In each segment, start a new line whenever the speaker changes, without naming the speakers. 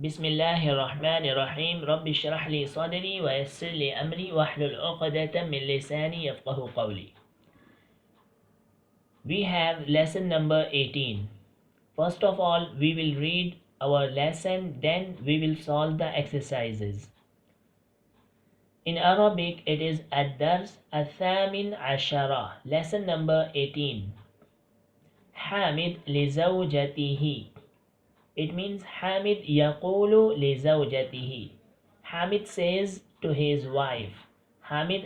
بسم الله الرحمن الرحيم رب اشرح لي صدري ويسر لي أمري واحلل عقدة من لساني يفقه قولي. We have lesson number 18. First of all, we will read our lesson, then we will solve the exercises. In Arabic, it is الدرس الثامن عشرة, lesson number 18. Hamid لزوجته. It means Hamid yaqulu li zawjatihi. Hamid says to his wife. Hamid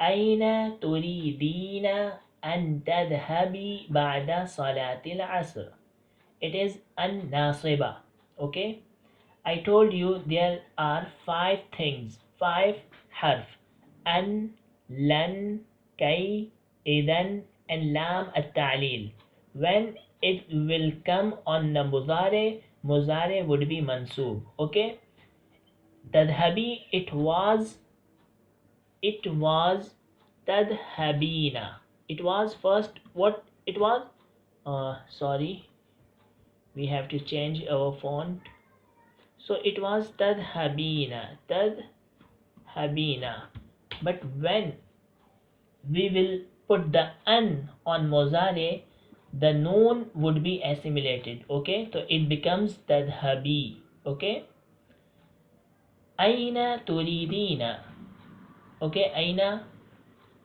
أين تريدين أن تذهبي بعد صلاة العصر. It is الناصبة. Okay. I told you there are 5 things, 5 harf. أن, لن, كي, إذن, and lam at-ta'lil. When it will come on the muzare would be mansoob. Okay. Tadhabi, it was tadhabina. It was first what it was. Sorry, we have to change our font. So it was tadhabina. But when we will put the an on muzare, the noon would be assimilated. Okay, so it becomes tadhabi. Okay. Aina turidina. Okay, aina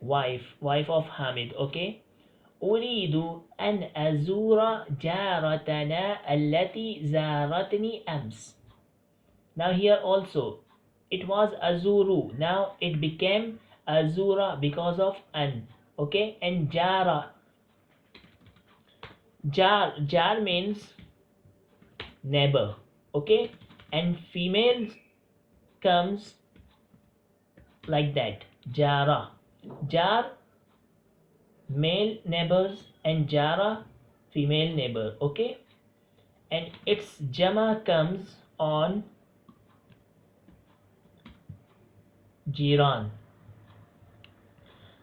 wife of Hamid. Okay. أريد أن أزور جارتنا التي زارتني أمس. Now here also it was azuru, now it became azura because of an. Okay. And jara, jar means neighbor. Okay. And females comes like that, jara. Jar male neighbors and jara female neighbor. Okay. And its jama comes on jiran.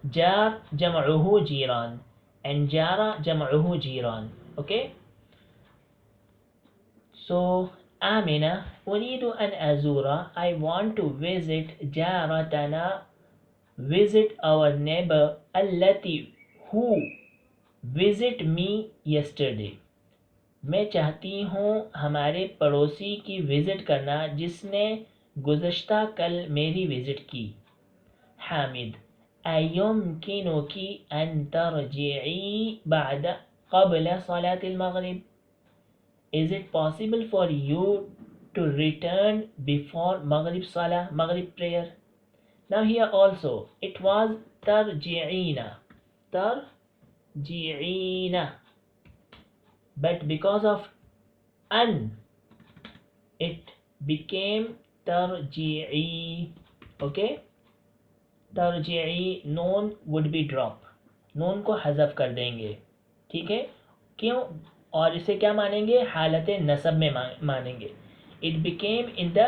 Jar jam'uhu jiran and jara jam'uhu jiran. Okay. So Amina, uridu an azura, I want to visit jaratana, visit our neighbor, allati, who visit me yesterday. میں چاہتی ہوں ہمارے پڑوسی کی visit کرنا جس نے گزشتہ کل میری وزٹ کی. حامد, ایمکنکی ان ترجعی بعد قبل صلاة المغرب. Is it possible for you to return before Maghrib Salah, Maghrib prayer? Now here also it was tarji'ina, but because of an it became tarji'i. Okay. tarji'i, noon would be drop, noon کو حذف کر دیں گے. ٹھیک ہے. کیوں؟ اور اسے کیا مانیں گے؟ حالت نصب میں مانیں گے. It became in the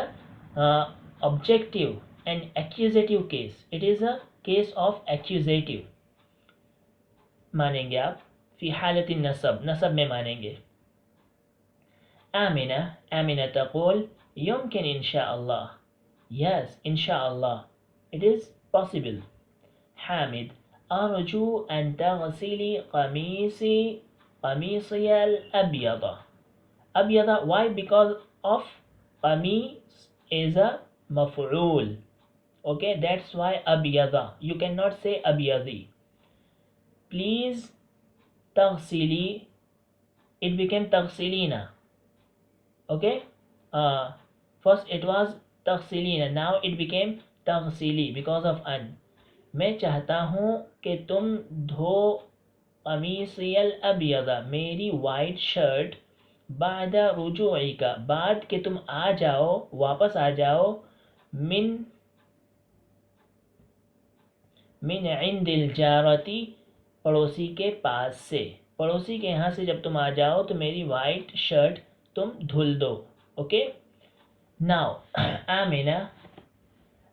objective and accusative case. It is a case of accusative مانیں گے آپ. فی حالت النصب, نصب میں مانیں گے. آمنہ تقول يمكن إن شاء الله. Yes, inshallah, it is possible. Hamid, أرجو أن تغسلي قميصي الأبيض. أبيض, why? Because of قميص is a مفعول. Okay, that's why أبيض. You cannot say أبيضي. Please تغسلي, it became تغسلينا. Okay. First it was تغسلين, now it became تغسلی because of an. میں چاہتا ہوں کہ تم دھو قمیصی الابیض, میری وائٹ شرٹ, بعد رجوعک بعد کہ تم آ جاؤ واپس آ جاؤ من عند الجارتی پڑوسی کے پاس سے، پڑوسی کے یہاں سے جب تم آ جاؤ تو میری وائٹ شرٹ تم دھل دو. اوکے ناؤ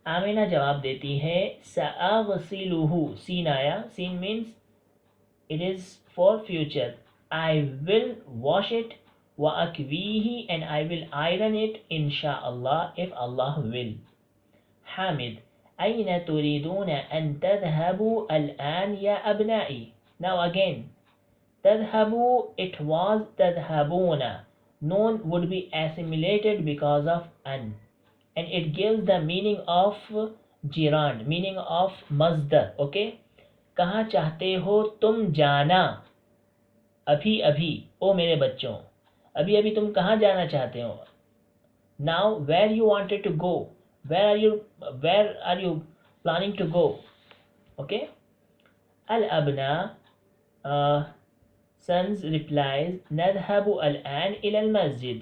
آمینہ جواب دیتی ہے سأغسلہ، سین آیا، سین means it is for future. I will wash it وأكويه and I will iron it inshallah if Allah will. حامد أين تريدون أن تذهبوا الآن يا أبنائي. Now again تذهبوا it was تذهبون. Noun would be assimilated because of an and it gives the meaning of gerund, meaning of masdar. Okay, کہاں چاہتے ہو تم جانا، ابھی ابھی او میرے بچوں، ابھی ابھی تم کہاں جانا چاہتے ہو. Now where you wanted to go, where are you planning to go. Okay الابناء sons replies نذهب الآن إلى المسجد.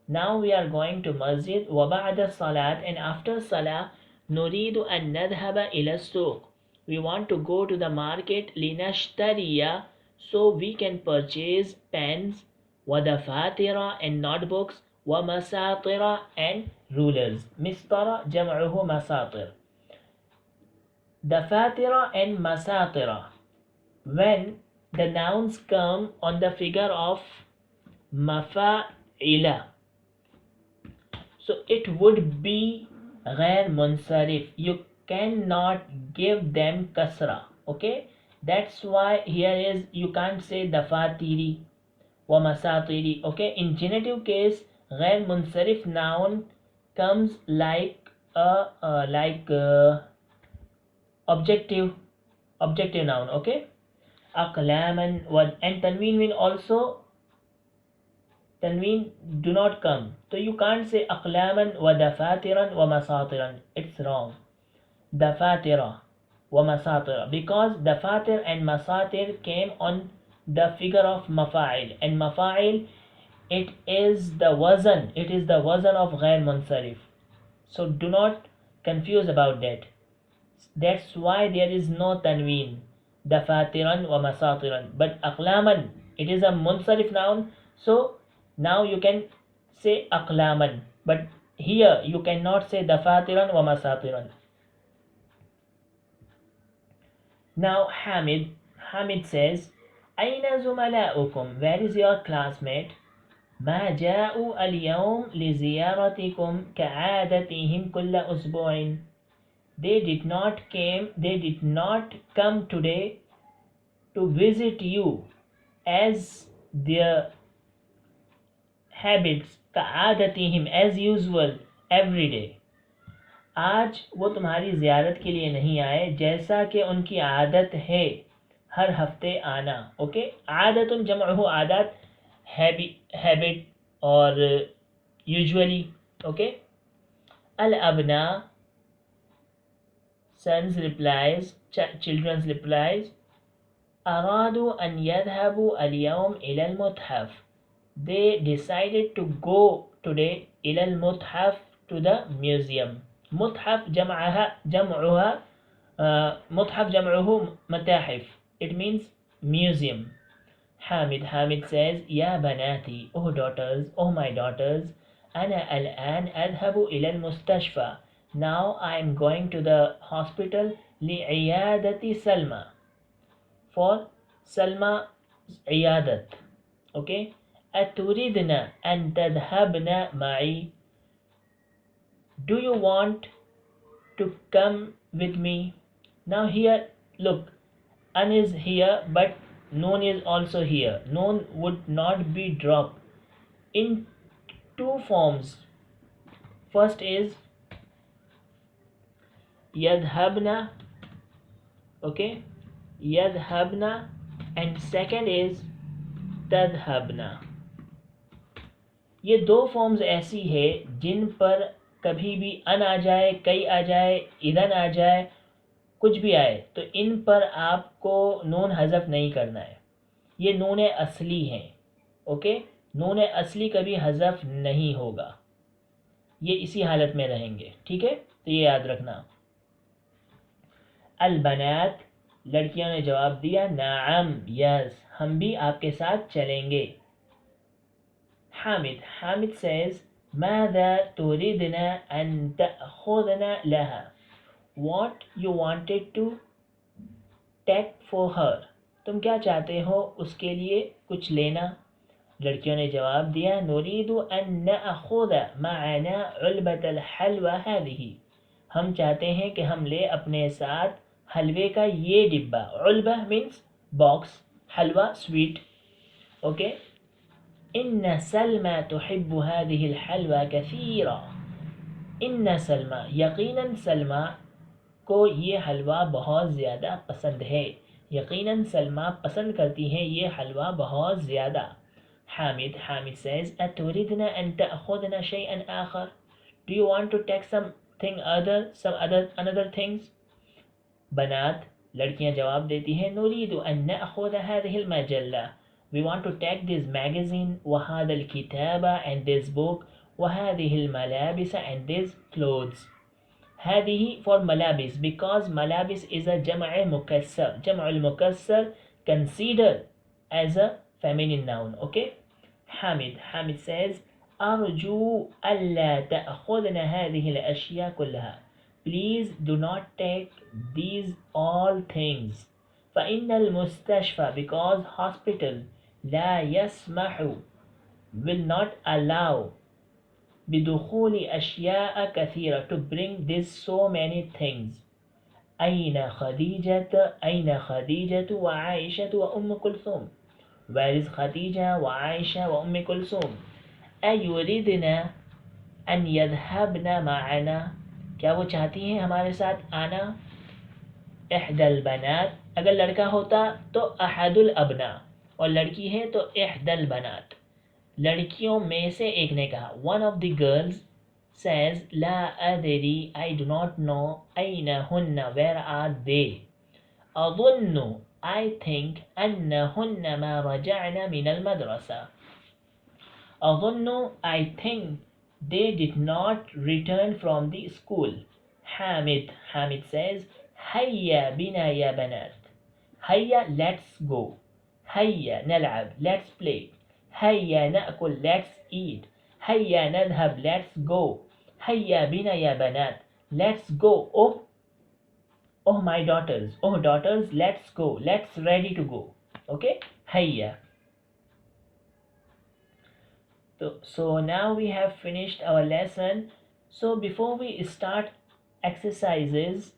Now we are going to masjid. وبعد الصلاة and after salah نريد أن نذهب إلى السوق. We want to go to the market لنشتري so we can purchase pens ودفاتر and notebooks ومساطر and rulers. مسطر جمعه مساطر. دفاتر and مساطر when the nouns come on the figure of مفاعل so it would be غير منصرف. You cannot give them kasra. Okay, that's why here is you can't say dafatiri wa masatiri. Okay, in genitive case غير منصرف noun comes like objective noun. Okay, aqlaman and tanween will also tanween do not come, so you can't say aqlaman wa dafatiran wa masatiran. It's wrong. Dafatira wa masatira because dafatir and masatir came on the figure of mafa'il and mafa'il it is the wazn of ghair munsarif, so do not confuse about that. That's why there is no tanween dafatiran wa masatiran, but aqlaman it is a munsarif noun, so now you can say aqlaman, but here you cannot say dafatiran wa masatiran. Now Hamid says أين زملاؤكم, where is your classmate. ما جاءوا اليوم لزيارتكم كعادتهم كل أسبوع. They did not come today to visit you as their habits كعادتهم as usual every day. آج وہ تمہاری زیارت کے لیے نہیں آئے جیسا کہ ان کی عادت ہے ہر ہفتے آنا. اوکے عادت جمع عادت ہیبٹ اور یوزولی. اوکے الابناء sons replies children's replies أرادوا أن يذهبوا اليوم إلى المتحف. They decided to go today إلى المتحف to the museum. متحف جمعها متحف جمعه متاحف, it means museum. Hamid says يا بناتي, oh daughters, oh my daughters, أنا الآن أذهب إلى المستشفى. Now I am going to the hospital لعيادة سلمى, for Salma عيادة. Okay, أتريدن أن تذهبن معي. Do you want to come with me? Now here look, an is here but noon is also here. Noon would not be dropped in two forms. First is yadhabna, okay, yadhabna, and second is tadhabna. یہ دو forms ایسی ہے جن پر کبھی بھی ان آ جائے, کئی آ جائے, ادن آ جائے, کچھ بھی آئے تو ان پر آپ کو نون حذف نہیں کرنا ہے. یہ نون اصلی ہیں. اوکے نون اصلی کبھی حذف نہیں ہوگا، یہ اسی حالت میں رہیں گے، ٹھیک ہے؟ تو یہ یاد رکھنا. البنات لڑکیوں نے جواب دیا نعم یس ہم بھی آپ کے ساتھ چلیں گے. حامد says ماذا تريدنا أن تأخذنا لها what you wanted to take for her تم کیا چاہتے ہو اس کے لیے کچھ لینا. لڑکیوں نے جواب دیا نريد أن نأخذ معنا علبة الحلوى هذه ہم چاہتے ہیں کہ ہم لے اپنے ساتھ حلوے کا یہ ڈبہ. علبہ means box, حلوہ sweet. اوکے. ان سلمى تحب هذه الحلوى كثيرا ان سلمى یقیناً سلمى کو یہ حلوہ بہت زیادہ پسند ہے. یقیناً سلمى پسند کرتی ہیں یہ حلوہ بہت زیادہ. حامد says اتريدنا ان تأخذنا شيئا آخر do you want to take something another things. بنات لڑکیاں جواب دیتی ہیں نريد ان نأخذ هذه المجلة we want to take this magazine وهذا الكتاب and this book وهذه الملابس and these clothes. هذه for ملابس because ملابس is a جمع مكسر. جمع المكسر considered as a feminine noun. Okay. Hamid says أرجو ألا تأخذنا هذه الأشياء كلها please do not take these all things. فإن المستشفى because hospital law يسمح will not allow بدخول أشياء كثيرة to bring this so many things. أين Khadija وعائشة وأم كلثوم where is Khadija وعائشة وأم كلثوم. أيريدنا أن يذهبن معنا کیا وہ چاہتی ہیں ہمارے ساتھ آنا. احدى البنات اگر لڑکا ہوتا تو احد الابناء اور لڑکی ہے تو احدى البنات. لڑکیوں میں سے ایک نے کہا one of the girls says law أدري I do not know أين هن where are they. أظن I think أنهن ما رجعن من المدرسة. أظن I think they did not return from the school. Hamid says هيا بنا يا بنات. هيا let's go. هيا نلعب let's play. هيا نأكل let's eat. هيا نذهب let's go. هيا بنا يا بنات let's go. Oh my daughters, oh daughters let's go, let's ready to go. Okay. هيا. So now we have finished our lesson. So before we start exercises,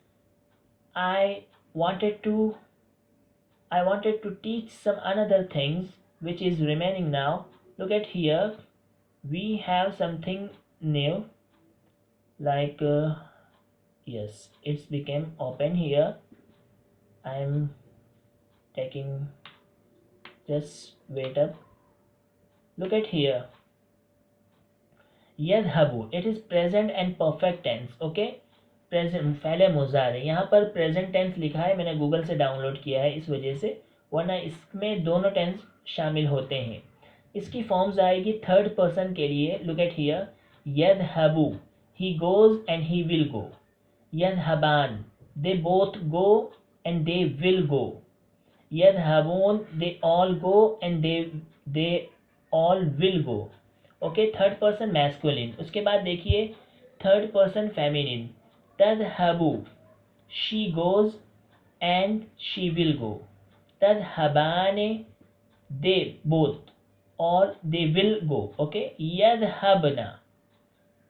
I wanted to teach some another things which is remaining now. Look at here, we have something new, like yes, it's became open here. I'm taking, just wait up. Look at here. یذهبو it is present and perfect tense. okay, present فعل مضارع یہاں پر present tense لکھا ہے, میں نے Google سے down load کیا ہے اس وجہ سے, ورنہ اس میں دونوں ٹینس شامل ہوتے ہیں. اس کی فارمز آئے گی تھرڈ پرسن کے لیے. look at here, یذهبو he goes and he will go. یذهبان they both go and they will go. یذهبون they all go and they all will go. Okay, third person masculine. اس کے بعد دیکھیے تھرڈ پرسن فیمینن, تذهبو she goes and she will go. تذهبان they both or they will go. Okay, یذهبنا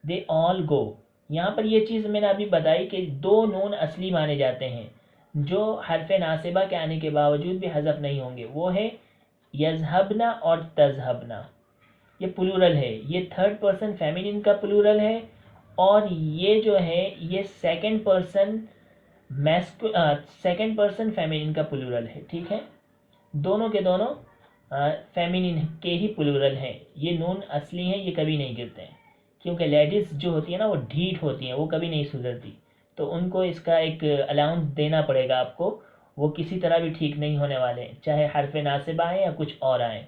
they all go. یہاں پر یہ چیز میں نے ابھی بتائی کہ دو نون اصلی مانے جاتے ہیں جو حرف ناصبہ کے آنے کے باوجود بھی حذف نہیں ہوں گے, وہ ہے یذهبنا اور تذهبنا. یہ پلورل ہے, یہ تھرڈ پرسن فیمینن کا پلورل ہے, اور یہ جو ہے یہ سیکنڈ پرسن فیمینن کا پلورل ہے. ٹھیک ہے, دونوں کے دونوں فیمینن کے ہی پلورل ہیں. یہ نون اصلی ہیں, یہ کبھی نہیں گرتے ہیں, کیونکہ لیڈیز جو ہوتی ہیں نا وہ ڈھیٹ ہوتی ہیں, وہ کبھی نہیں سدھرتی, تو ان کو اس کا ایک الاؤنس دینا پڑے گا آپ کو. وہ کسی طرح بھی ٹھیک نہیں ہونے والے, چاہے حرف ناصبہ آئیں یا کچھ اور آئیں.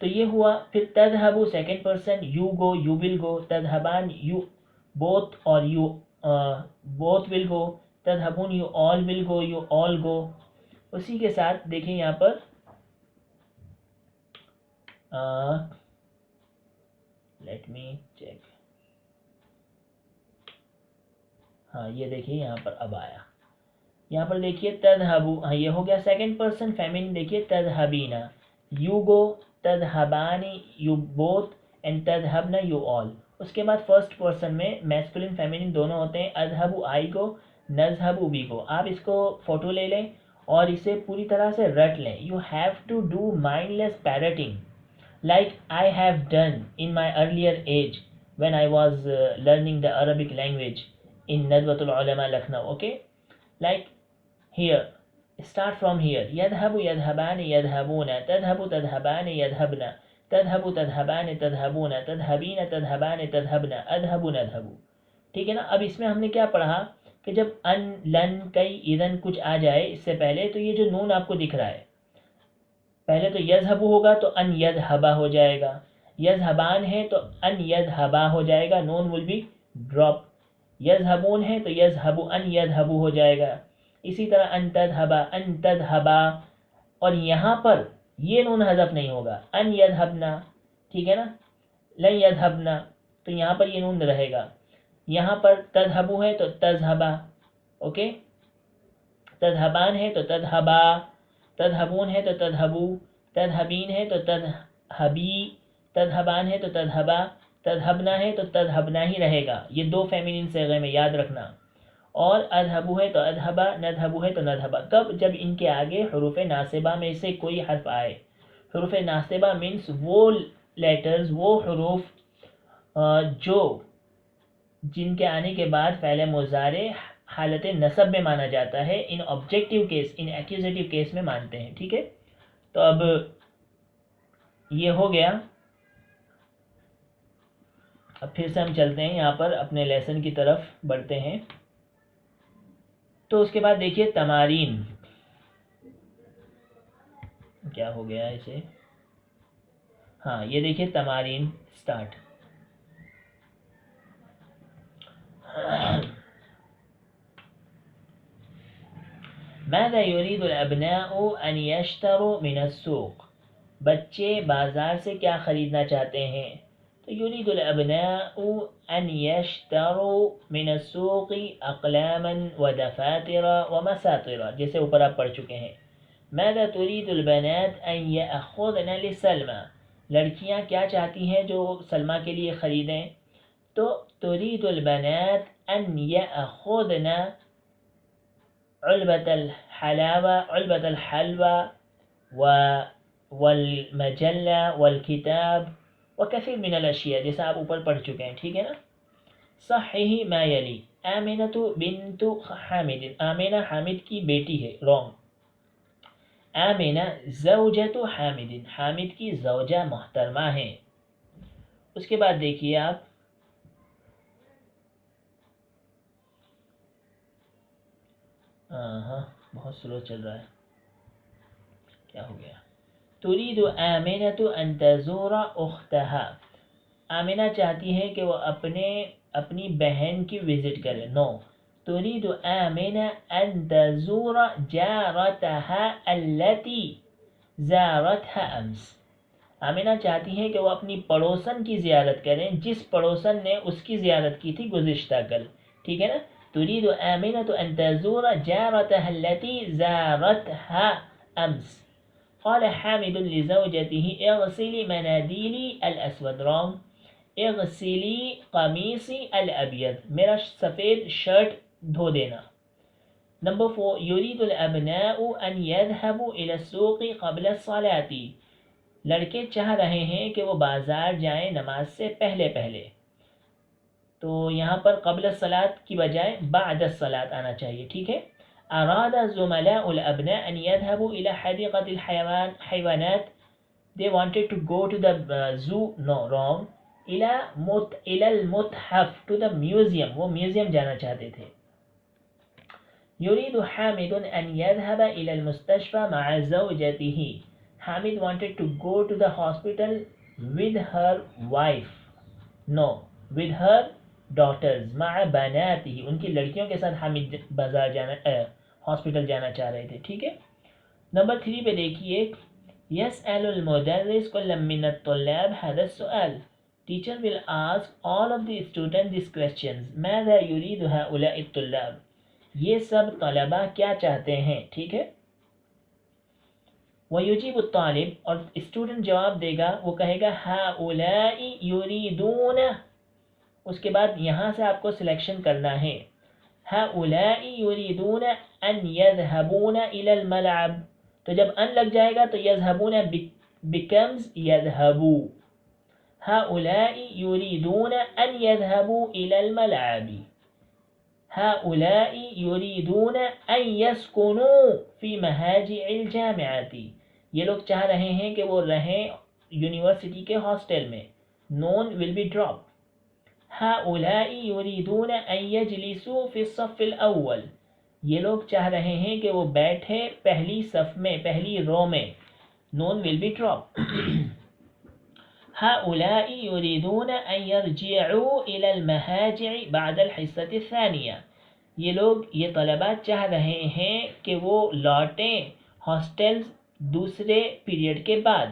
تو یہ ہوا. پھر تذهبوا second person, you go, you will go. تذهبان, یو بوتھ اور یو بوتھ ول گو. تذهبون, you all will go, you all go. اسی کے ساتھ دیکھیں یہاں پر لیٹ می چیک. ہاں یہ دیکھیے یہاں پر اب آیا. یہاں پر دیکھیے تذهبوا, ہاں یہ ہو گیا سیکنڈ پرسن فیمنن. دیکھیے تذهبین, یو گو, تذهبانی, یو بوتھ, اینڈ تذهبن, یو آل. اس کے بعد فرسٹ پرسن میں میسکولن فیمنن دونوں ہوتے ہیں. اذهب, آئی گو, نذهب, وی گو. آپ اس کو فوٹو لے لیں اور اسے پوری طرح سے رٹ لیں. You have to do mindless لیس پیرٹنگ like I have done in my earlier age when I was learning the Arabic language in Nadwatul Ulama Lucknow. Okay, like here, start from here. يذهب, يذهبان, يذهبون. تذهب, تذهبان, يذهبن. تذهب, تذهبان, تذهبون. تذهبين, تذهبان, تذهبن. أذهب, نذهب. ٹھیک ہے نا. اب اس میں ہم نے کیا پڑھا کہ جب ان, لن, کئی, اذن کچھ آ جائے اس سے پہلے, تو یہ جو نون آپ کو دکھ رہا ہے, پہلے تو یذہب ہوگا تو ان یذہبا ہو جائے گا. یذہبان ہے تو ان یذہبا ہو جائے گا, نون ول بی ڈراپ. یذہبون ہے تو یذہب ان یذہبو ہو جائے گا. اسی طرح ان تذہبا, ان تذہبا. اور یہاں پر یہ نون حذف نہیں ہوگا, ان یذہبنا. ٹھیک ہے نا. لن یذہبنا, تو یہاں پر یہ نون رہے گا. یہاں پر تذہبو ہے تو تذہبا. اوکے, تذہبان ہے تو تذہبا. تذہبون ہے تو تذہبو. تذہبین ہے تو تذہبی. تذہبان ہے تو تذہبا. تذہبنا ہے تو تذہبنا ہی رہے گا. یہ دو فیمینن صیغے میں یاد رکھنا. اور اذہبو ہے تو اذہبا, نذہبو ہے تو نذہبا. کب؟ جب ان کے آگے حروف ناصبہ میں سے کوئی حرف آئے. حروف ناصبہ مینس وہ لیٹرز, وہ حروف جو جن کے آنے کے بعد فعل مضارع حالت نصب میں مانا جاتا ہے. ان آبجیکٹیو کیس, ان ایکوزیٹیو کیس میں مانتے ہیں. ٹھیک ہے, تو اب یہ ہو گیا. اب پھر سے ہم چلتے ہیں یہاں پر اپنے لیسن کی طرف بڑھتے ہیں. تو اس کے بعد دیکھیے تمارین. کیا ہو گیا اسے, ہاں یہ دیکھیے تمارین سٹارٹ. ماذا يريد الأبناء أن يشتروا من السوق؟ بچے بازار سے کیا خریدنا چاہتے ہیں؟ تو يريد الأبناء أن يشتروا من السوق أقلاما ودفاتر ومساطر, جیسے اوپر آپ پڑھ چکے ہیں. ماذا تريد البنات أن يأخذن لسلمى؟ لڑکیاں کیا چاہتی ہیں جو سلمہ کے لیے خریدیں؟ تو تريد البنات أن يأخذن علبة الحلاوة, علبة الحلوى والمجلة والكتاب وكثير من الأشياء, جیسا آپ اوپر پڑھ چکے ہیں. ٹھیک ہے نا. صحیح ما یلی. آمنة بنت حامد, آمنہ حامد کی بیٹی ہے. رونگ. آمنہ زوجۃ حامد, حامد کی زوجہ محترمہ ہے. اس کے بعد دیکھیے آپ ہاں بہت سلو چل رہا ہے, کیا ہو گیا. تريد آمنة أن تزور أختها. آمنہ چاہتی ہے کہ وہ اپنی بہن کی وزٹ کرے. نو. تريد آمنة أن تزور جارتها التي زارتها أمس. آمنہ چاہتی ہے کہ وہ اپنی پڑوسن کی زیارت کریں جس پڑوسن نے اس کی زیارت کی تھی گزشتہ کل. ٹھیک ہے نا. تريد آمنة أن تزور جارتها التي زارتها أمس. قال حامد لزوجته اغسلي مناديلي الأسود. رونگ. اغسلی قمیصی الابیض, میرا سفید شرٹ دھو دینا. نمبر 4. یرید الابناء ان یذهبوا الى السوق قبل الصلاة. لڑکے چاہ رہے ہیں کہ وہ بازار جائیں نماز سے پہلے پہلے. تو یہاں پر قبل الصلاة کی بجائے بعد الصلاة آنا چاہیے. ٹھیک ہے. اراد الزملاء الابناء ان يذهبوا الى Hadiqat الحيوانات. They wanted to go to the zoo. No, wrong. الى المتحف, to the museum. وہ میوزیم جانا چاہتے تھے. يريد حامد ان يذهب الى المستشفى مع زوجته. Hamid wanted to go to the hospital with her wife. No, with her daughters. مع بناته. ان کی لڑکیوں کے ساتھ حامد بازار جانا ہاسپٹل جانا چاہ رہے تھے. ٹھیک ہے. نمبر 3 پہ دیکھیے. يسأل المدرس كل من الطلاب هذا السؤال. Teacher will ask all of the students these questions. ماذا يريد هؤلاء الطلاب. یہ سب طلبہ کیا چاہتے ہیں. ٹھیک ہے. وَيُجِيبُ الطالب. اور اسٹوڈنٹ جواب دے گا, وہ کہے گا هؤلاء يريدون. اس کے بعد یہاں سے آپ کو سلیکشن کرنا ہے. هؤلاء يريدون أن يذهبون إلى الملعب. تو جب ان لگ جائے گا تو يذهبون becomes يذهبوا. هؤلاء يريدون أن يذهبوا إلى الملعب. هؤلاء يريدون أن يسكنوا في مهاجع الجامعة. یہ لوگ چاہ رہے ہیں کہ وہ رہیں یونیورسٹی کے ہاسٹل میں. نون will be dropped. هؤلاء يريدون أن يجلسوا في الصف الأول. یہ لوگ چاہ رہے ہیں کہ وہ بیٹھے پہلی صف میں, پہلی رو میں. نون will be dropped. هؤلاء يريدون أن يرجعوا إلى المهاجع بعد الحصة الثانية. یہ لوگ, یہ طلبہ چاہ رہے ہیں کہ وہ لوٹیں ہاسٹلز دوسرے پیریڈ کے بعد.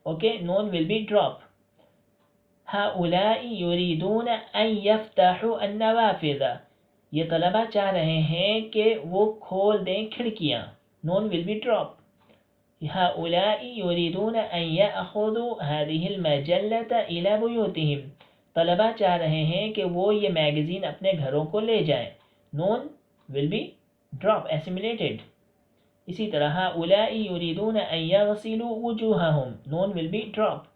Okay. Noun will be dropped. هؤلاء يريدون أن يفتحوا النوافذ. یہ طلبہ چاہ رہے ہیں کہ وہ کھول دیں کھڑکیاں. نون will be dropped. هؤلاء يريدون أن يأخذوا هذه المجلة إلى بيوتهم. طلبہ چاہ رہے ہیں کہ وہ یہ میگزین اپنے گھروں کو لے جائیں. نون will be dropped, assimilated. اسی طرح هؤلاء يريدون أن يغسلوا وجوههم. نون will be dropped.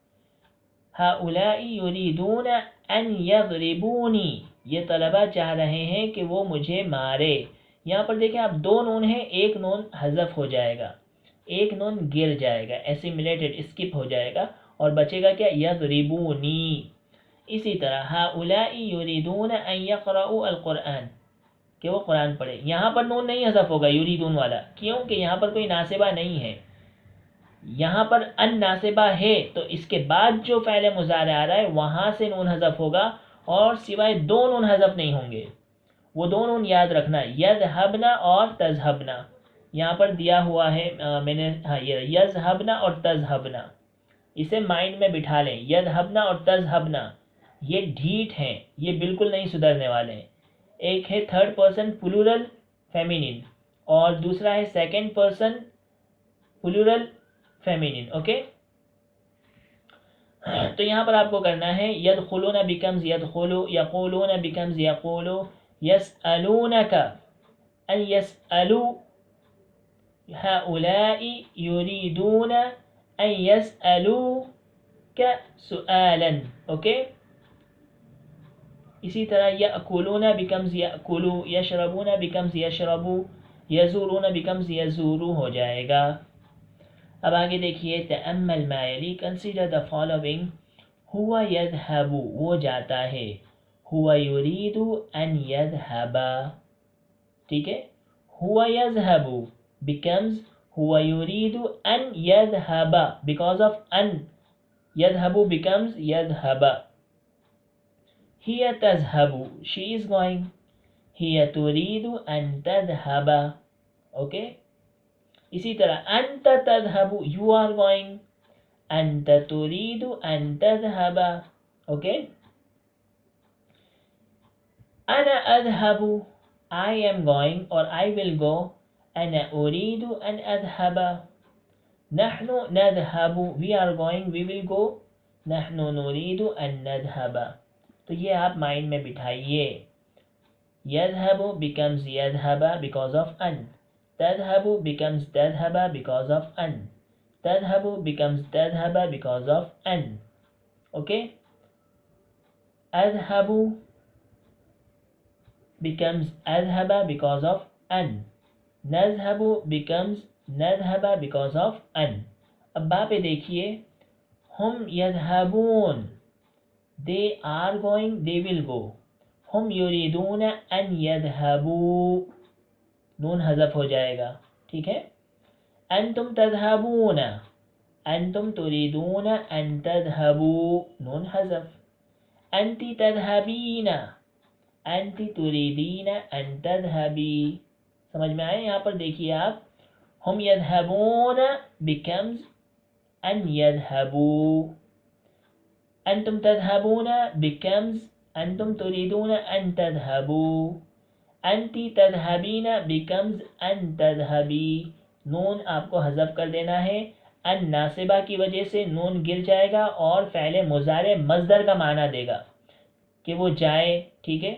هؤلاء يريدون أن يضربوني. یہ طلبہ چاہ رہے ہیں کہ وہ مجھے مارے. یہاں پر دیکھیں آپ, دو نون ہیں, ایک نون حذف ہو جائے گا, ایک نون گر جائے گا, ایسیمیلیٹڈ, اسکپ ہو جائے گا, اور بچے گا کیا, یضربونی. اسی طرح هؤلاء يريدون أن يقرأوا القرآن. کہ وہ قرآن پڑھے. یہاں پر نون نہیں حذف ہوگا یریدون والا, کیونکہ یہاں پر کوئی ناصبہ نہیں ہے. یہاں پر ان ناصبہ ہے تو اس کے بعد جو فعل مضارع آ رہا ہے وہاں سے نون حذف ہوگا, اور سوائے دو نون حذف نہیں ہوں گے. وہ دو نون یاد رکھنا, یذهبنا اور تذهبنا. یہاں پر دیا ہوا ہے میں نے, ہاں یہ یذهبنا اور تذهبنا, اسے مائنڈ میں بٹھا لیں. یذهبنا اور تذهبنا یہ ڈھیٹ ہیں, یہ بالکل نہیں سدھرنے والے ہیں. ایک ہے تھرڈ پرسن پلورل فیمینن, اور دوسرا ہے second person plural feminine. Okay. تو یہاں پر آپ کو کرنا ہے یدخلون بیکمز یدخلو, یقولون بیکمز یقولو, یسألونک ان یسألو, هؤلاء يريدون ان يسألوك سؤالا. اوکے. اسی طرح یأکلون بیکمز یأکلو, یشربون بیکمز یشربو, یزورون بیکمز یزورو ہو جائے گا. اب آگے دیکھیے, تأمل ما یلی, کنسیڈر دا فالوئنگ. ہوا یذهب, وہ جاتا ہے. ہوا یرید ان یذهب. ٹھیک ہے. ہوا یذهب becomes ہوا یرید ان یذهب because of ان. یذهب becomes یذهب. هي تذهب, she is going. هي تريد ان تذهب. اوکے. اسی طرح انت تذهب, you are going. انت تريد ان تذهب. اوکے. انا اذهب, I am going or I will go. انا اريد ان اذهب. نحن نذهب, we are going, we will go. نحن نريد ان نذهب. تو یہ آپ مائنڈ میں بٹھائیے. يذهب becomes يذهب because of ان. تذهب becomes تذهب because of ان. تذهب becomes تذهب because of ان. اوکے. اذهب becomes اذهب because of ان. نذهب becomes نذهب because of ان. اب با پہ دیکھیے, ہم يذهبون, they are going, they will go. ہم یریدون ان یذهبوا, نون حذف ہو جائے گا. ٹھیک ہے. انتم تذهبون, انتم تريدون ان تذهبوا نون حذف. انت تذهبین انت تريدين ان تذهبی. سمجھ میں آئے؟ یہاں پر دیکھیے آپ ہم يذهبون becomes ان يذهبوا. انتم تذهبون becomes انتم تريدون ان تذهبوا. انت تذهبین becomes ان تذهبی. نون آپ کو حذف کر دینا ہے. ان ناصبہ کی وجہ سے نون گر جائے گا اور فعل مضارع مصدر کا معنی دے گا کہ وہ جائے. ٹھیک ہے،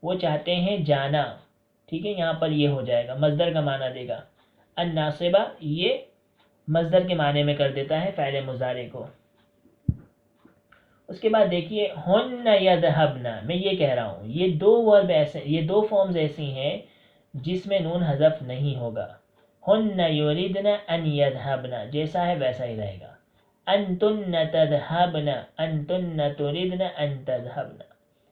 وہ چاہتے ہیں جانا. ٹھیک ہے، یہاں پر یہ ہو جائے گا، مصدر کا معنی دے گا. ان ناصبہ یہ مصدر کے معنی میں کر دیتا ہے فعل مضارع کو. اس کے بعد دیکھیے ہن یذهبن. میں یہ کہہ رہا ہوں یہ دو ورب ایسے، یہ دو فارمز ایسی ہیں جس میں نون حذف نہیں ہوگا. ہن یریدن ان یذهبن جیسا ہے ویسا ہی رہے گا. انتن تذهبن انتن تریدن ان تذهبن.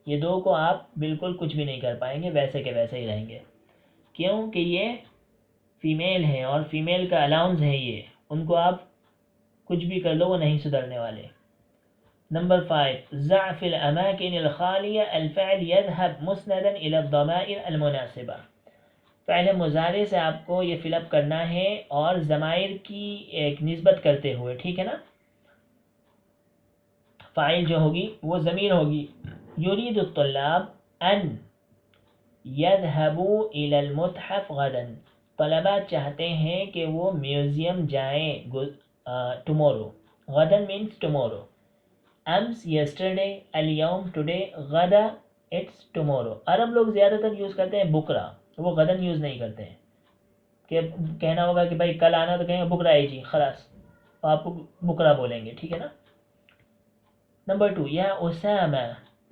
یہ دو کو آپ بالکل کچھ بھی نہیں کر پائیں گے، ویسے کے ویسے ہی رہیں گے. کیوں کہ یہ فیمیل ہیں اور فیمیل کا الاؤنس ہے، یہ ان کو آپ کچھ بھی کر لو وہ نہیں سدھرنے والے. نمبر 5 ضع في الأماكن الخالية الفعل يذهب مسندا إلى الضمائر المناسبة. فعل مضارع سے آپ کو یہ فل اپ کرنا ہے اور ضمائر کی ایک نسبت کرتے ہوئے. ٹھیک ہے نا؟ فاعل جو ہوگی وہ ضمیر ہوگی. یرید الطلاب ان يذهبوا إلى المتحف غدا. طلباء چاہتے ہیں کہ وہ میوزیم جائیں ٹمورو. غدا means tomorrow. امس yesterday, اليوم today, غدا it's tomorrow. عرب لوگ زیادہ تر یوز کرتے ہیں بکرا، وہ غدن یوز نہیں کرتے ہیں. کہ کہنا ہوگا کہ بھائی کل آنا تو کہیں گے بکرا آئی جی خلاص، آپ کو بکرا بولیں گے. ٹھیک ہے نا؟ نمبر 2 یا اسامہ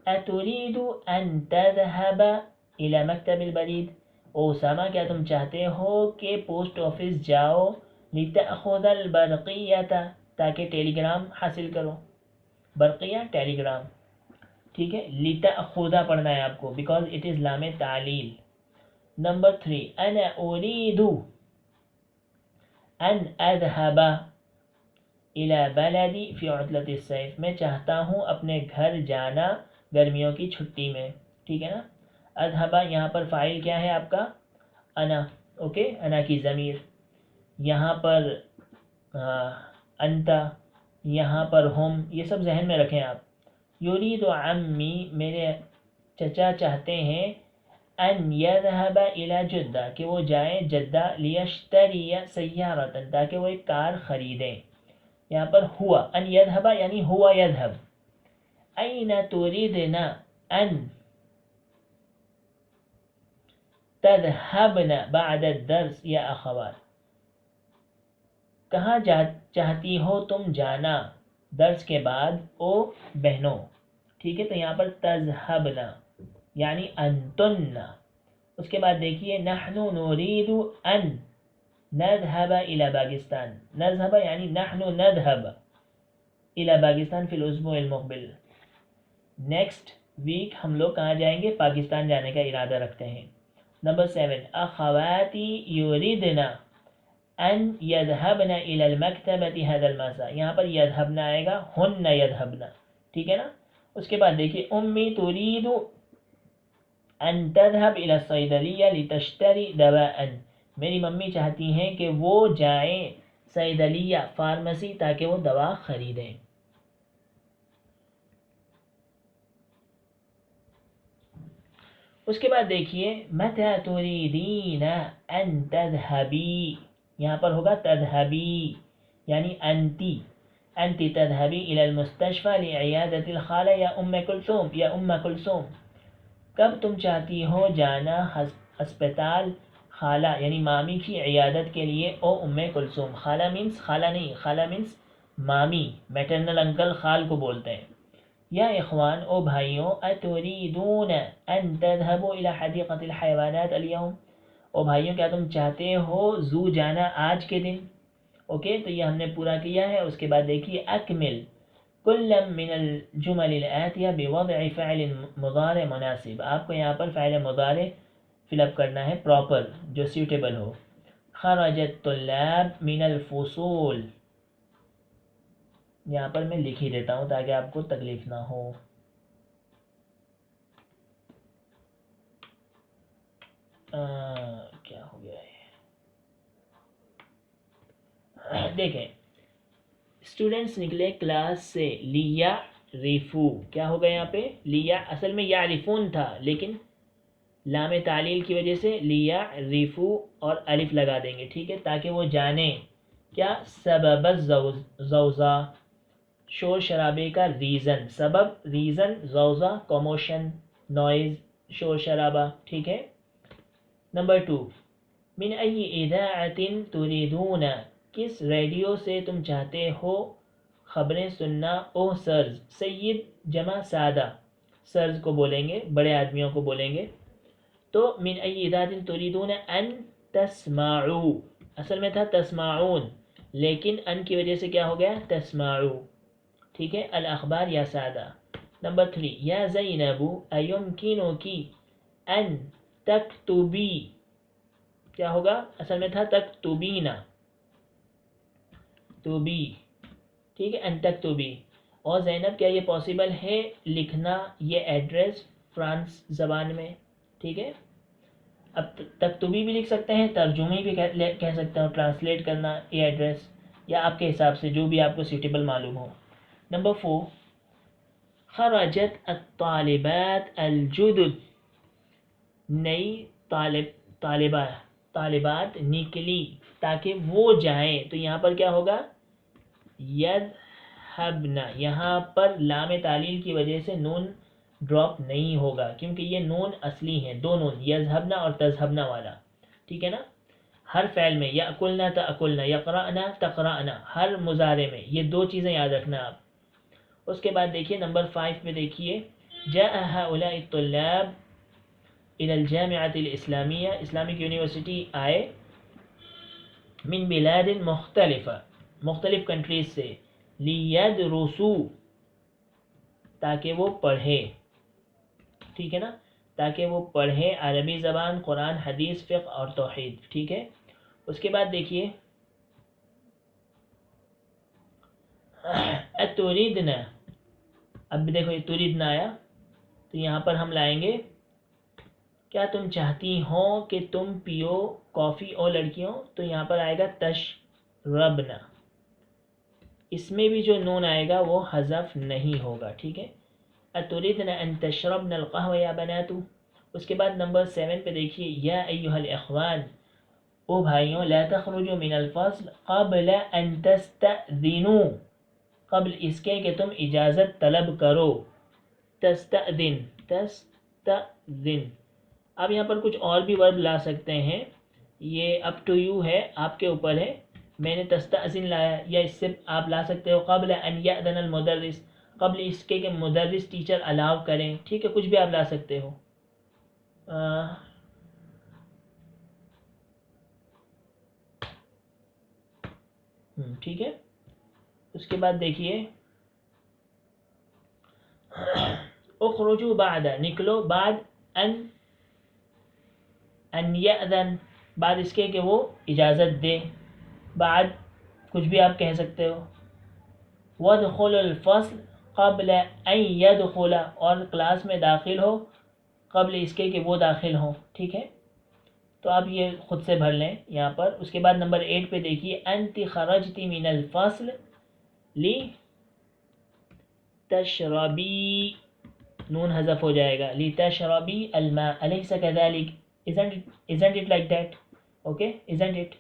اتريد ان تذهب الى مکتب البرید. اسامہ کیا تم چاہتے ہو کہ پوسٹ آفس جاؤ لتأخذ البرقیہ تاکہ ٹیلی گرام حاصل کرو. برقیہ ٹیلی گرام. ٹھیک ہے، لتأخذ پڑھنا ہے آپ کو بیکاز اٹ از لام تعلیل. نمبر 3 انا اريد ان اذهب الى بلدی فی عطلة الصیف. میں چاہتا ہوں اپنے گھر جانا گرمیوں کی چھٹی میں. ٹھیک ہے نا؟ اذهب یہاں پر فاعل کیا ہے آپ کا؟ انا. اوکے، انا کی ضمیر. یہاں پر انت، یہاں پر ہم، یہ سب ذہن میں رکھیں آپ. یرید عمی میرے چچا چاہتے ہیں ان یذهب الى جدہ کہ وہ جائیں جدہ لیشتری سیارۃ تاکہ وہ ایک کار خریدیں. یہاں پر ہوا ان یذهب یعنی ہوا یذهب. این تریدن ان تذهبن بعد الدرس یا اخوات. کہاں چاہتی ہو تم جانا درس کے بعد او بہنوں. ٹھیک ہے، تو یہاں پر تذهبن یعنی انتن. اس کے بعد دیکھیے نحن نريد ان نذهب الى پاکستان. نذهب یعنی نحن نذهب الى پاکستان فی الاسبوع المقبل. نیکسٹ ویک ہم لوگ کہاں جائیں گے؟ پاکستان جانے کا ارادہ رکھتے ہیں. نمبر 7 اخواتی یریدن ان یذهبن الى المکتبة هذا المساء. یہاں پر یذهبن آئے گا، ہن یذهبن. ٹھیک ہے نا؟ اس کے بعد دیکھیے امی تريد ان تذهب الى الصیدلیہ لتشتری دواء. میری ممی چاہتی ہیں کہ وہ جائیں صیدلیہ فارمیسی تاکہ وہ دوا خریدیں. اس کے بعد دیکھیے متى تريدين ان تذهبی. یہاں پر ہوگا تذهبی یعنی انتی. انت تذهبی الى المستشفى لعیادة الخالہ یا ام کلثوم یا ام کلثوم. کب تم چاہتی ہو جانا ہسپتال خالہ یعنی مامی کی عیادت کے لیے او ام کلثوم. خالہ مینس خالہ نہیں، خالہ مینس مامی، میٹرنل انکل خال کو بولتے ہیں. یا اخوان او بھائیوں اتریدون ان تذهبوا الى حدیقة الحیوانات اليوم. او بھائیوں کیا تم چاہتے ہو زو جانا آج کے دن؟ اوکے، تو یہ ہم نے پورا کیا ہے. اس کے بعد دیکھیے اکمل کل من الجمل الآتیہ بوضع فعل مضارع مناسب. آپ کو یہاں پر فعل مضارع فل اپ کرنا ہے پراپر جو سیوٹیبل ہو. خرج الطلاب من الفصول یہاں پر میں لکھ ہی دیتا ہوں تاکہ آپ کو تکلیف نہ ہو. کیا ہو گیا ہے؟ دیکھیں اسٹوڈنٹس نکلے کلاس سے، لیا ریفو، کیا ہوگا یہاں پہ؟ لیا اصل میں یعرفون تھا، لیکن لام تعلیل کی وجہ سے لیا ریفو اور الف لگا دیں گے، ٹھیک ہے، تاکہ وہ جانے کیا سبب زوزہ، شور شرابے کا ریزن، سبب ریزن، زوزہ کموشن نوائز شور شرابہ، ٹھیک ہے. نمبر 2، من ای اذاعت تريدون، کس ریڈیو سے تم چاہتے ہو خبریں سننا؟ او سرز، سید جمع سادہ، سرز کو بولیں گے، بڑے آدمیوں کو بولیں گے. تو من ای اذاعت تريدون ان تسمعوا، اصل میں تھا تسمعون، لیکن ان کی وجہ سے کیا ہو گیا؟ تسمعوا، ٹھیک ہے. الاخبار یا سادہ. نمبر 3، یا زینب ایمکنکی ان تکتبی، کیا ہوگا؟ اصل میں تھا تکتبینا، توبی، ٹھیک ہے، ان تکتبی. اور زینب کیا یہ پاسبل ہے لکھنا یہ ایڈریس فرانس زبان میں؟ ٹھیک ہے. اب تکتبی بھی لکھ سکتے ہیں، ترجمے بھی کہہ سکتے ہیں، ٹرانسلیٹ کرنا یہ ایڈریس، یا آپ کے حساب سے جو بھی آپ کو سیٹیبل معلوم ہو. نمبر 4، خرجت الطالبات الجدد، نئی طالبات نکلی تاکہ وہ جائیں، تو یہاں پر کیا ہوگا؟ یذهبن، یہاں پر لام تعلیل کی وجہ سے نون ڈراپ نہیں ہوگا، کیونکہ یہ نون اصلی ہیں، دو نون، یذهبن اور تذهبن والا، ٹھیک ہے نا. ہر فعل میں یاکلنا تاکلنا، یقرانا تقرانا، ہر مضارع میں یہ دو چیزیں یاد رکھنا آپ. اس کے بعد دیکھیے نمبر 5 میں دیکھیے، جاء هؤلاء الطلاب الى الجامعة الاسلامیہ، اسلامک یونیورسٹی آئے، من بلاد مختلفہ، مختلف کنٹریز سے، لیدرسوا، تاکہ وہ پڑھے، ٹھیک ہے نا، تاکہ وہ پڑھے عربی زبان، قرآن، حدیث، فقہ اور توحید، ٹھیک ہے. اس کے بعد دیکھیے اتریدنا، اب دیکھو یہ تریدنا آیا، تو یہاں پر ہم لائیں گے کیا تم چاہتی ہو کہ تم پیو کافی او لڑکیوں، تو یہاں پر آئے گا تشربنا، اس میں بھی جو نون آئے گا وہ حذف نہیں ہوگا، ٹھیک ہے. اتریدن ان تشربن القهوہ یا بناتو. اس کے بعد نمبر 7 پہ دیکھیے، یا ایھا الاخوان، او بھائیوں، لا تخرجوا من الفصل قبل ان تستأذنوا، قبل اس کے کہ تم اجازت طلب کرو، تستأذن، تستأذن. اب یہاں پر کچھ اور بھی ورب لا سکتے ہیں، یہ اپ ٹو یو ہے، آپ کے اوپر ہے. میں نے تستأذن لایا، یا اس سے آپ لا سکتے ہو قبل ان یأذن المدرس، قبل اس کے کہ مدرس ٹیچر الاؤ کریں، ٹھیک ہے، کچھ بھی آپ لا سکتے ہو. ٹھیک ہے. اس کے بعد دیکھیے اخرجوا بعد، نکلو، بعد ان یأذن، بعد اس کے کہ وہ اجازت دے، بعد کچھ بھی آپ کہہ سکتے ہو. وادخلوا الفصل قبل ان يدخل، اور کلاس میں داخل ہو قبل اس کے کہ وہ داخل ہوں، ٹھیک ہے. تو آپ یہ خود سے بھر لیں یہاں پر. اس کے بعد نمبر 8 پہ دیکھیے، انت خرجتی من الفصل لی تشربی، نون حذف ہو جائے گا، لی تشربی الماء، الیس کذالک، isn't it like that؟ Okay, isn't it؟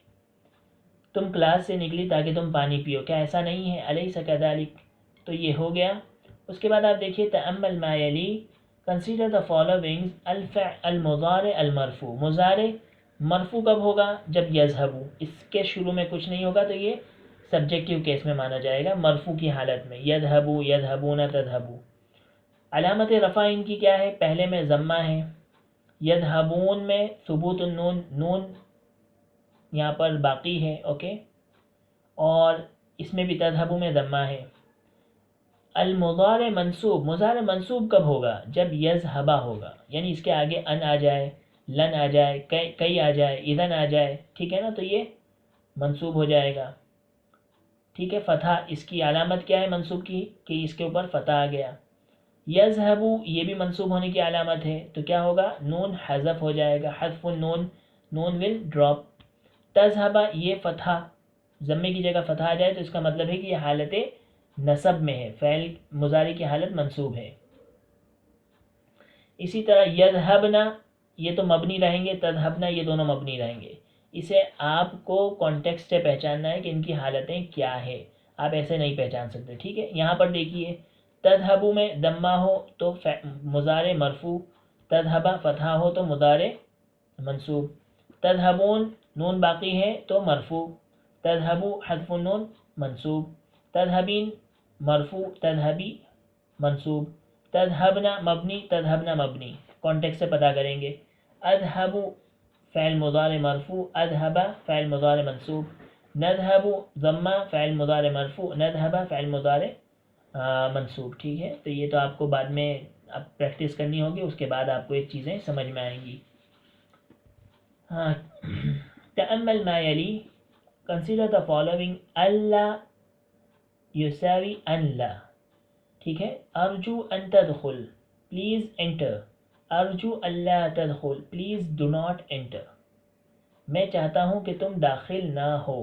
تم کلاس سے نکلی تاکہ تم پانی پیو، کیا ایسا نہیں ہے؟ الیس کذالک، تو یہ ہو گیا. اس کے بعد آپ دیکھیے تأمل ما یلی، کنسیڈر دا فالوئنگ، المضارع المرفوع، مضارع مرفوع کب ہوگا؟ جب یذهبوا، اس کے شروع میں کچھ نہیں ہوگا تو یہ سبجیکٹیو کیس میں مانا جائے گا، مرفوع کی حالت میں، یذهبوا، یذهبون، تذهبوا. علامت رفع ان کی کیا ہے؟ پہلے میں ضمہ ہے، یذهبون میں ثبوت النون، نون یہاں پر باقی ہے، اوکے، اور اس میں بھی تذهبوا میں ضمہ ہے. المضارع منصوب، مضارع منصوب کب ہوگا؟ جب یذهب ہوگا، یعنی اس کے آگے ان آ جائے، لن آ جائے، کئی آ جائے، اذن آ جائے، ٹھیک ہے نا، تو یہ منصوب ہو جائے گا. ٹھیک ہے. فتح اس کی علامت کیا ہے منصوب کی کہ اس کے اوپر فتح آ گیا. یذہبو یہ بھی منصوب ہونے کی علامت ہے تو کیا ہوگا نون حذف ہو جائے گا, حذف النون, نون ول ڈراپ. تذہبا یہ فتح ضمے کی جگہ فتح آ جائے تو اس کا مطلب ہے کہ یہ حالت نصب میں ہے, فعل مضارع کی حالت منصوب ہے. اسی طرح یذہبنا یہ تو مبنی رہیں گے, تذہبنا یہ دونوں مبنی رہیں گے. اسے آپ کو کانٹیکسٹ سے پہچاننا ہے کہ ان کی حالتیں کیا ہے, آپ ایسے نہیں پہچان سکتے. ٹھیک ہے, یہاں پر دیکھیے تذہبو میں ضمہ ہو تو مضارع مرفوع, تذہبا فتحہ ہو تو مضارع منصوب. تذہبون نون باقی ہے تو مرفوع, تذہبو حذف النون منصوب. تذہبین مرفوع, تذہبی منصوب. تذہبنا مبنی, تذہبنا مبنی. کانٹیکس سے پتہ کریں گے. اذہبو فعل مضارع مرفوع, اذہبا فعل مضارع منصوب. نذہب ضمہ فعل مضارع مرفوع, نذہبا فعل مضارع منصوب. ٹھیک ہے, تو یہ تو آپ کو بعد میں اب پریکٹس کرنی ہوگی, اس کے بعد آپ کو یہ چیزیں سمجھ میں آئیں گی. ہاں, تأمل ما یلی, کنسیڈر دا فالوئنگ, اللہ یساوی ان لا. ٹھیک ہے, ارجو ان تدخل پلیز انٹر, ارجو اللہ تدخل پلیز ڈو ناٹ انٹر. میں چاہتا ہوں کہ تم داخل نہ ہو.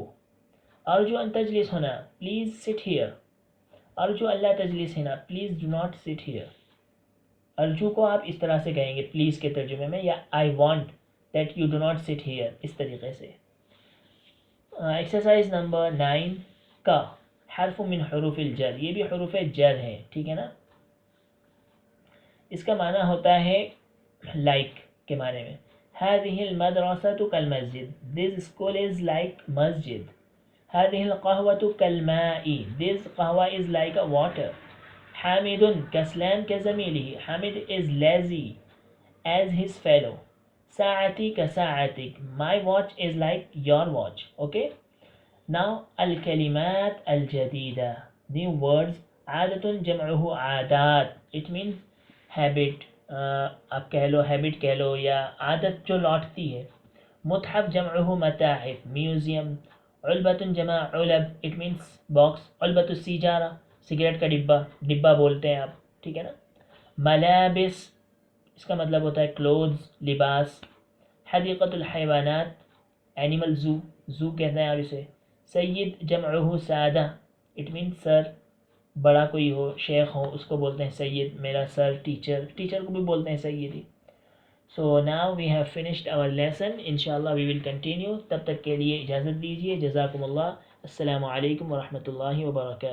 ارجو ان تجلس ہونا پلیز سٹ ہیئر, ارجو اللہ تجلس ہونا please do not sit here. ارجو کو آپ اس طرح سے کہیں گے پلیز کے ترجمے میں, یا I want that you do not sit here, اس طریقے سے. ایکسرسائز نمبر 9 کا حرف من حروف الجر, یہ بھی حروف جر ہے. ٹھیک ہے نا, اس کا معنی ہوتا ہے لائک کے معنی میں. هذه المدرسة كالمسجد, this school is like مسجد. هذه القهوة كالماء, this قهوة is like water. Hamid كسلان كزميله, Hamid is lazy as his fellow. ساعتي كساعتك, my watch is like your watch. Okay, now الكلمات الجديدة, new words. عادة جمعه عادات, it means habit, آپ کہہ لو ہیبٹ کہہ لو یا عادت جو لوٹتی ہے. متحف جمعہ متاحف, میوزیم. علبۃ جمع علب, اٹ مینس باکس. علبۃ السیجارہ, سگریٹ کا ڈبہ, ڈبہ بولتے ہیں آپ. ٹھیک ہے نا. ملابس اس کا مطلب ہوتا ہے کلوتھز, لباس. حدیقۃ الحیوانات, اینیمل زو, زو کہتے ہیں آپ اسے. سید جمعہ سادہ, اٹ مینس سر, بڑا کوئی ہو, شیخ ہو, اس کو بولتے ہیں سید. میرا سر, ٹیچر, ٹیچر کو بھی بولتے ہیں سیدی. So now we have finished our lesson, انشاءاللہ وی ول کنٹینیو. تب تک کے لیے اجازت دیجیے. جزاکم اللہ. السلام علیکم ورحمۃ اللہ وبرکاتہ.